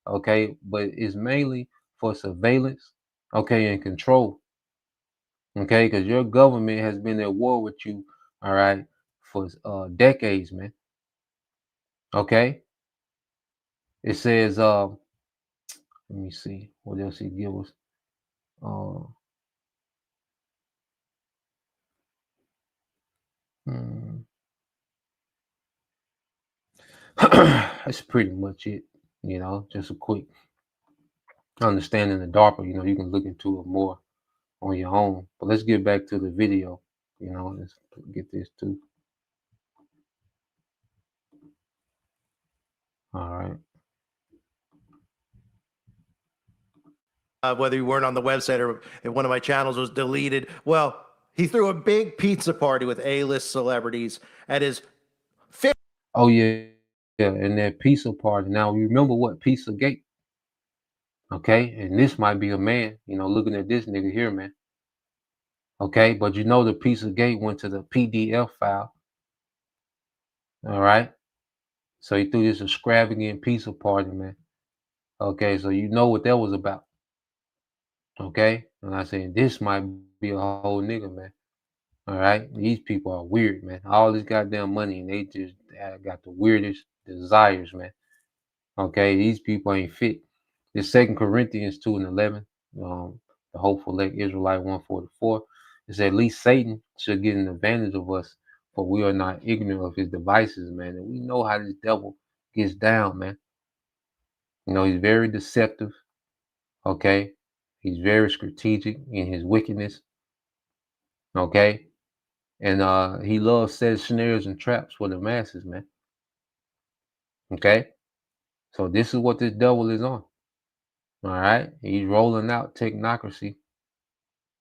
okay, but it's mainly for surveillance, okay, and control, okay, because your government has been at war with you, all right, for decades, man. Okay, it says, let me see what else he give us. Uh, hmm. That's pretty much it. Just a quick understanding of DARPA. You can look into it more on your own. But let's get back to the video. Let's get this too. All right. Whether you weren't on the website or if one of my channels was deleted. Well, he threw a big pizza party with A-list celebrities at his Oh yeah, yeah, and that pizza party. Now you remember what Pizza Gate? Okay, and this might be a man. Looking at this nigga here, man. Okay, but the Pizza Gate went to the PDF file. All right. So he threw this extravagant pizza party, man. Okay, so you know what that was about. Okay, and I said this might be a whole nigga, man. All right, these people are weird, man. All this goddamn money, and they just got the weirdest desires, man. Okay, these people ain't fit. This Second Corinthians 2:11, the hopeful elect Israelite 144. It's at least Satan should get an advantage of us, for we are not ignorant of his devices, man. And we know how this devil gets down, man. He's very deceptive. Okay, he's very strategic in his wickedness. Okay, and he loves setting snares and traps for the masses, man. Okay, so this is what this devil is on. All right, he's rolling out technocracy.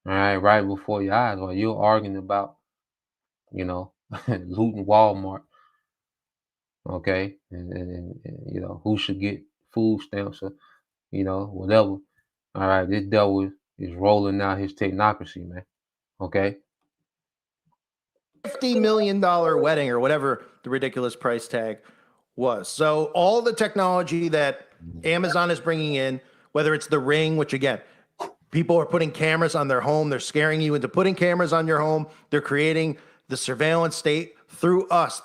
All right before your eyes while you're arguing about, looting Walmart, okay, and who should get food stamps or whatever. All right, this devil is rolling out his technocracy, man. Okay. $50 million wedding or whatever the ridiculous price tag was. So all the technology that Amazon is bringing in, whether it's the Ring, which again, people are putting cameras on their home. They're scaring you into putting cameras on your home. They're creating the surveillance state through us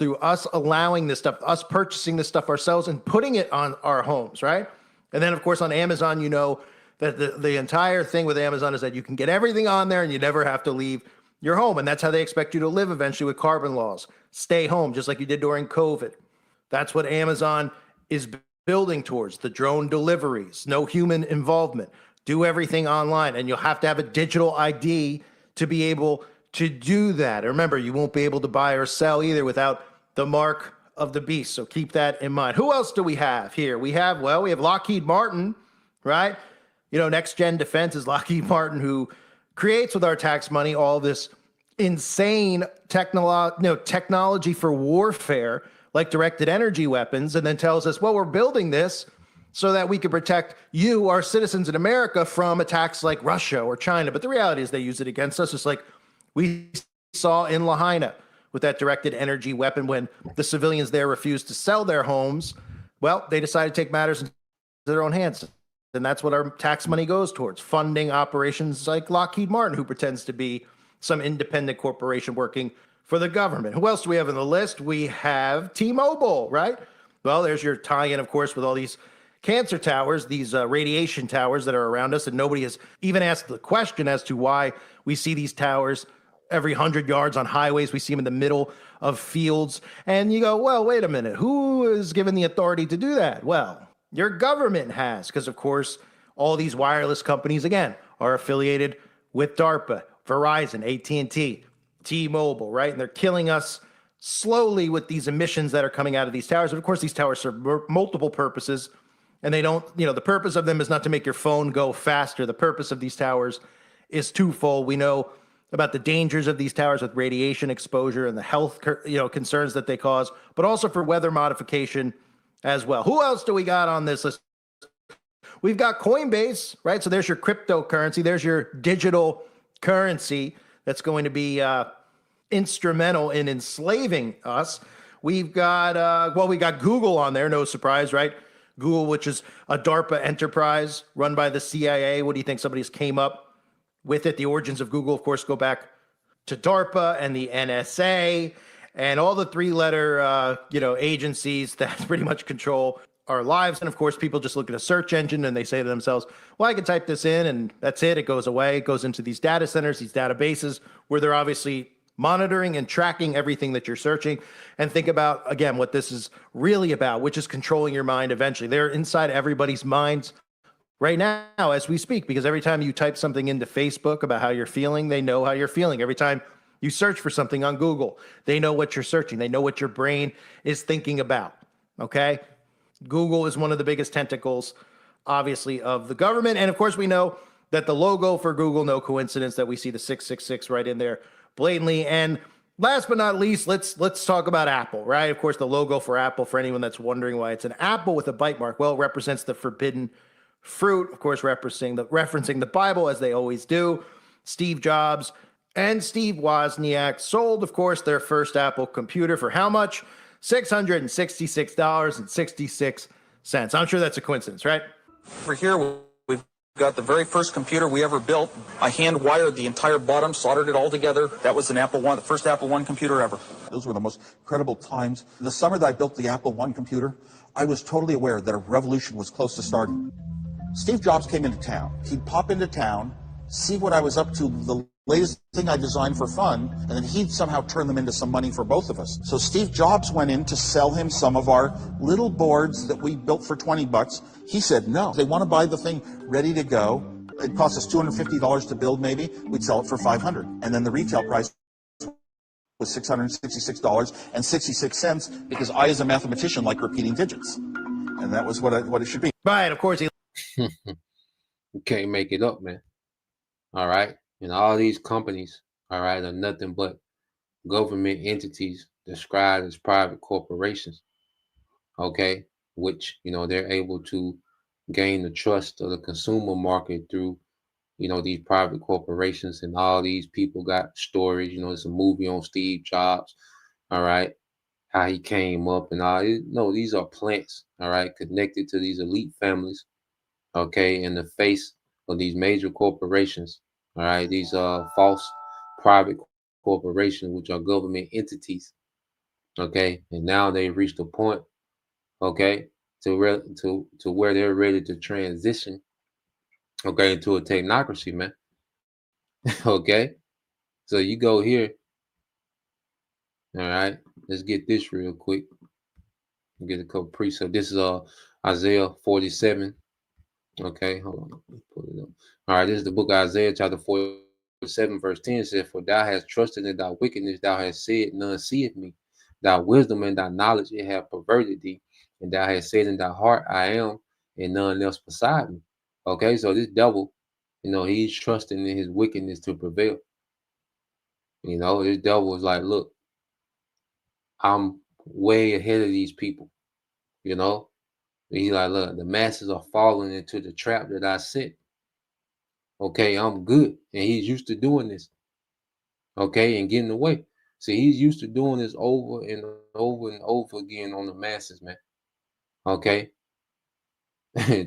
allowing this stuff, us purchasing this stuff ourselves and putting it on our homes, right? And then, of course, on Amazon, you know that the entire thing with Amazon is that you can get everything on there and you never have to leave your home. And that's how they expect you to live eventually with carbon laws. Stay home, just like you did during COVID. That's what Amazon is building towards, the drone deliveries, no human involvement. Do everything online, and you'll have to have a digital ID to be able to do that. And remember, you won't be able to buy or sell either without the mark of the beast. So keep that in mind. Who else do we have here? We have Lockheed Martin, right? Next Gen Defense is Lockheed Martin, who creates with our tax money all this insane technology for warfare, like directed energy weapons, and then tells us, well, we're building this so that we can protect you, our citizens in America, from attacks like Russia or China. But the reality is they use it against us, just like we saw in Lahaina with that directed energy weapon when the civilians there refused to sell their homes. Well, they decided to take matters into their own hands. And that's what our tax money goes towards, funding operations like Lockheed Martin, who pretends to be some independent corporation working for the government. Who else do we have on the list? We have T-Mobile, right? Well, there's your tie-in, of course, with all these cancer towers, these radiation towers that are around us, and nobody has even asked the question as to why we see these towers every 100 yards on highways. We see them in the middle of fields, and you go, well, wait a minute, who is given the authority to do that? Well, your government has, because of course, all these wireless companies, again, are affiliated with DARPA, Verizon, AT&T, T-Mobile, right? And they're killing us slowly with these emissions that are coming out of these towers. And of course, these towers serve multiple purposes. And they don't, the purpose of them is not to make your phone go faster. The purpose of these towers is twofold. We know about the dangers of these towers with radiation exposure and the health, concerns that they cause, but also for weather modification as well. Who else do we got on this list? We've got Coinbase, right? So there's your cryptocurrency. There's your digital currency that's going to be instrumental in enslaving us. We've got, we got Google on there. No surprise, right? Google, which is a DARPA enterprise run by the CIA. What do you think? Somebody's came up with it. The origins of Google, of course, go back to DARPA and the NSA and all the three-letter, agencies that pretty much control our lives. And of course, people just look at a search engine and they say to themselves, well, I can type this in and that's it. It goes away. It goes into these data centers, these databases where they're obviously monitoring and tracking everything that you're searching. And think about, again, what this is really about, which is controlling your mind eventually. They're inside everybody's minds right now as we speak, because every time you type something into Facebook about how you're feeling, they know how you're feeling. Every time you search for something on Google, they know what you're searching. They know what your brain is thinking about, okay? Google is one of the biggest tentacles, obviously, of the government. And of course, we know that the logo for Google, no coincidence that we see the 666 right in there blatantly. And last but not least, let's talk about Apple, right? Of course, the logo for Apple, for anyone that's wondering why it's an apple with a bite mark, well, it represents the forbidden fruit, of course, referencing the Bible, as they always do. Steve Jobs and Steve Wozniak sold, of course, their first Apple computer for how much? $666.66. I'm sure that's a coincidence, right? Over here, we've got the very first computer we ever built. I hand wired the entire bottom, soldered it all together. That was an Apple I, the first Apple I computer ever. Those were the most incredible times. The summer that I built the Apple I computer, I was totally aware that a revolution was close to starting. Steve Jobs came into town. He'd pop into town, see what I was up to, the latest thing I designed for fun, and then he'd somehow turn them into some money for both of us. So Steve Jobs went in to sell him some of our little boards that we built for $20. He said no. They want to buy the thing ready to go. It cost us $250 to build maybe. We'd sell it for $500. And then the retail price was $666.66 because I, as a mathematician, like repeating digits. And that was what it should be. Right, of course. You can't make it up, man. All right. And all these companies, all right, are nothing but government entities described as private corporations, okay, which, they're able to gain the trust of the consumer market through, these private corporations. And all these people got stories. It's a movie on Steve Jobs, all right, how he came up and all. No, these are plants, all right, connected to these elite families, okay, in the face of these major corporations, all right, these false private corporations, which are government entities, okay, and now they've reached a point, okay, to where they're ready to transition, okay, into a technocracy, man. Okay, so you go here, all right. Let's get this real quick. Get a couple precepts. This is Isaiah 47. Okay, hold on. Let me pull it up. All right, this is the book of Isaiah, chapter 47, verse 10. It says, "For thou hast trusted in thy wickedness, thou hast said, none seeth me. Thy wisdom and thy knowledge it have perverted thee. And thou hast said in thy heart, I am, and none else beside me." Okay, so this devil, he's trusting in his wickedness to prevail. This devil is like, look, I'm way ahead of these people, you know. And he's like, look, the masses are falling into the trap that I set. Okay, I'm good. And he's used to doing this. Okay, and getting away. See, he's used to doing this over and over and over again on the masses, man. Okay.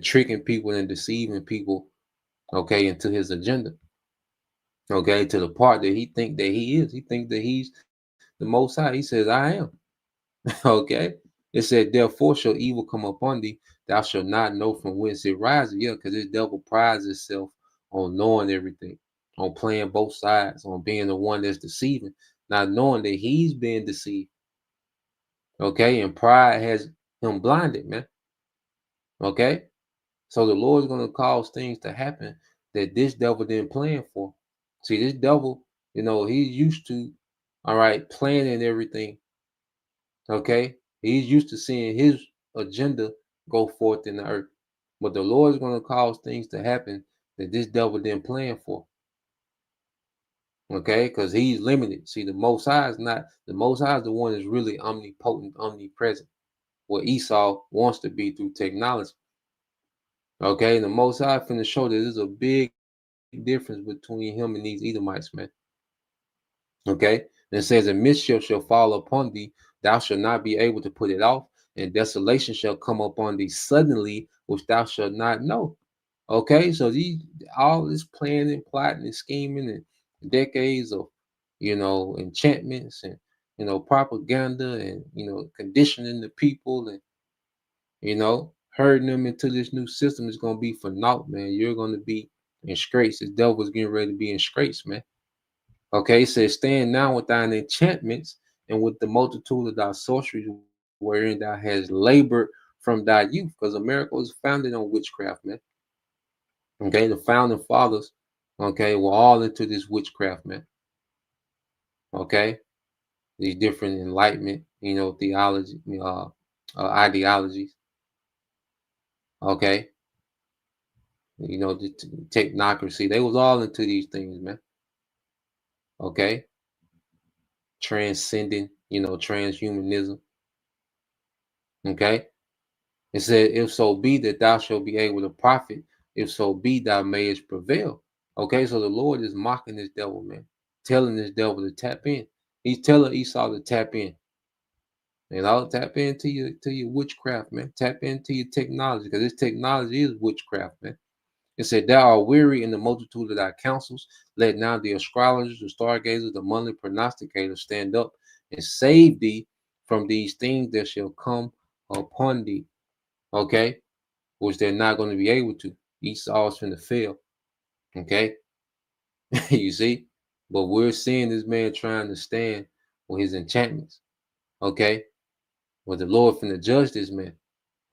Tricking people and deceiving people, okay, into his agenda. Okay, to the part that he think that he is. He think that he's the most high. He says, I am. Okay. It said, therefore shall evil come upon thee. Thou shalt not know from whence it rises. Yeah, because this devil prides itself on knowing everything, on playing both sides, on being the one that's deceiving, not knowing that he's being deceived. Okay. And pride has him blinded, man. Okay. So the Lord's going to cause things to happen that this devil didn't plan for. See, this devil, he's used to, all right, planning everything. Okay. He's used to seeing his agenda go forth in the earth. But the Lord is going to cause things to happen that this devil didn't plan for. Okay. Because he's limited. See, the Most High is not, the Most High is the one that's really omnipotent, omnipresent. What Esau wants to be through technology. Okay. The Most High finna show that there's a big difference between him and these Edomites, man. Okay. And it says, and mischief shall fall upon thee, thou shalt not be able to put it off, and desolation shall come upon thee suddenly, which thou shalt not know. Okay, so all this planning, plotting, and scheming, and decades of enchantments and propaganda and conditioning the people and herding them into this new system is gonna be for naught, man. You're gonna be in straits. The devil's getting ready to be in straits, man. Okay, it says, stand now with thine enchantments and with the multitude of thy sorceries, wherein thou hast labored from thy youth. Because America was founded on witchcraft, man. Okay, the founding fathers, okay, were all into this witchcraft, man. Okay, these different enlightenment, theology, ideologies. Okay, the technocracy. They was all into these things, man. Okay, transcending, transhumanism. Okay. It said, if so be that thou shalt be able to profit, if so be thou mayest prevail. Okay, so the Lord is mocking this devil, man, telling this devil to tap in. He's telling Esau to tap in. Tap into your witchcraft, man. Tap into your technology, because this technology is witchcraft, man. It said, thou art weary in the multitude of thy counsels. Let now the astrologers, the stargazers, the monthly prognosticators stand up and save thee from these things that shall come upon thee. Okay, which they're not going to be able to. Esau's finna fail. Okay, you see, but we're seeing this man trying to stand with his enchantments. Okay, but the Lord finna judge this man.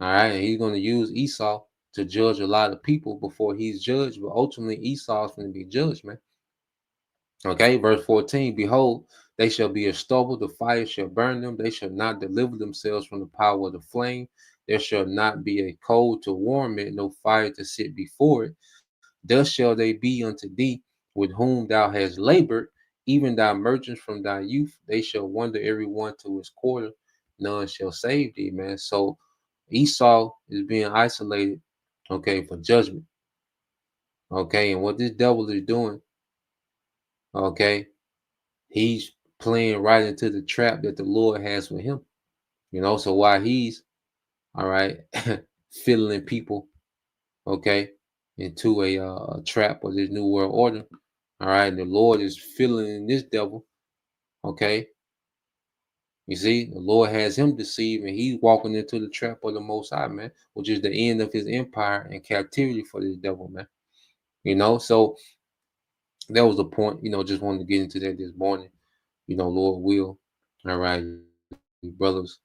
All right, and he's going to use Esau to judge a lot of people before he's judged, but ultimately Esau's going to be judged, man. Okay, verse 14, behold, they shall be a stubble, the fire shall burn them, they shall not deliver themselves from the power of the flame, there shall not be a coal to warm it, no fire to sit before it. Thus shall they be unto thee, with whom thou hast labored, even thy merchants from thy youth, they shall wander every one to his quarter, none shall save thee, man. So Esau is being isolated, okay, for judgment. Okay, and what this devil is doing, okay, he's playing right into the trap that the Lord has for him. So while he's all right, fiddling people, okay, into a trap of this new world order, all right, and the Lord is fiddling this devil, okay. You see, the Lord has him deceived, and he's walking into the trap of the Most High, man, which is the end of his empire and captivity for this devil, man. So that was the point. Just wanted to get into that this morning. Lord will. All right, you brothers.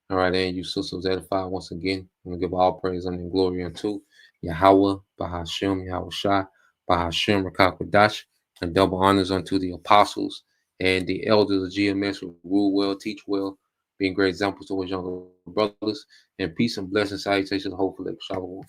All right, and you sisters edified once again. I'm gonna give all praise and glory unto Yahweh, Bahashem, Yahushua, Bahashem, Rakakwadash, and double honors unto the apostles and the elders of GMS who rule well, teach well, being great examples to his younger brothers, and peace and blessings, salutations, hopefully, shalom.